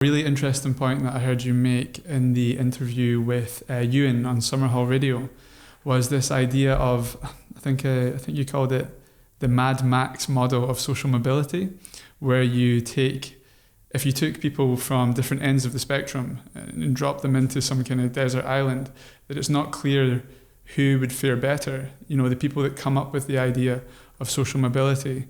Really interesting point that I heard you make in the interview with Ewan on Summerhall Radio was this idea of, I think you called it the Mad Max model of social mobility, where if you took people from different ends of the spectrum and dropped them into some kind of desert island, that it's not clear who would fare better. You know, the people that come up with the idea of social mobility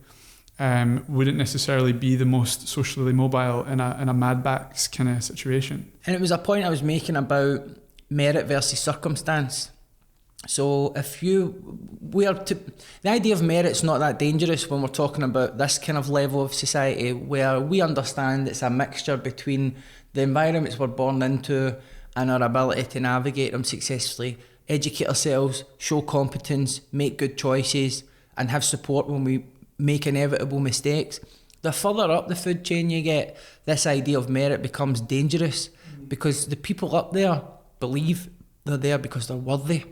wouldn't necessarily be the most socially mobile in a Mad Max kind of situation. And it was a point I was making about merit versus circumstance. So the idea of merit's not that dangerous when we're talking about this kind of level of society, where we understand it's a mixture between the environments we're born into and our ability to navigate them successfully, educate ourselves, show competence, make good choices, and have support when we make inevitable mistakes. The further up the food chain you get, this idea of merit becomes dangerous, because the people up there believe they're there because they're worthy.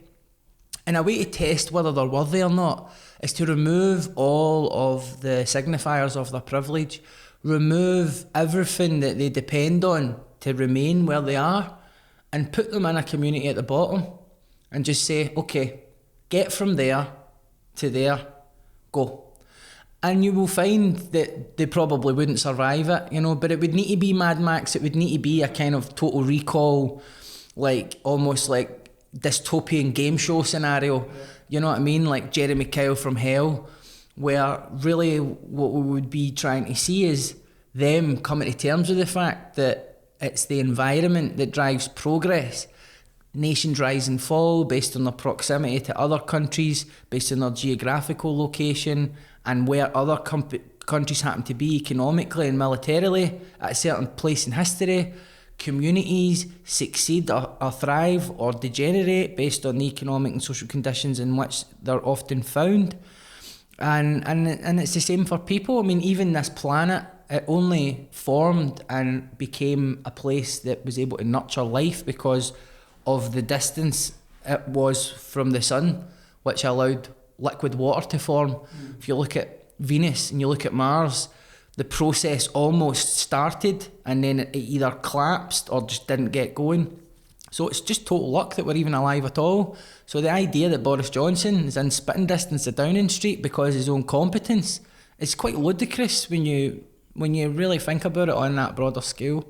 And a way to test whether they're worthy or not is to remove all of the signifiers of their privilege, remove everything that they depend on to remain where they are, and put them in a community at the bottom and just say, okay, get from there to there, go. And you will find that they probably wouldn't survive it, you know, but it would need to be Mad Max, it would need to be a kind of Total Recall, like almost like dystopian game show scenario, you know what I mean, like Jeremy Kyle from Hell, where really what we would be trying to see is them coming to terms with the fact that it's the environment that drives progress. Nations rise and fall based on their proximity to other countries, based on their geographical location, and where other countries happen to be economically and militarily at a certain place in history. Communities succeed or thrive or degenerate based on the economic and social conditions in which they're often found. And it's the same for people. I mean, even this planet, it only formed and became a place that was able to nurture life because of the distance it was from the sun, which allowed liquid water to form. If you look at Venus and you look at Mars, the process almost started and then it either collapsed or just didn't get going. So it's just total luck that we're even alive at all. So the idea that Boris Johnson is in spitting distance of Downing Street because of his own competence is quite ludicrous when you really think about it on that broader scale.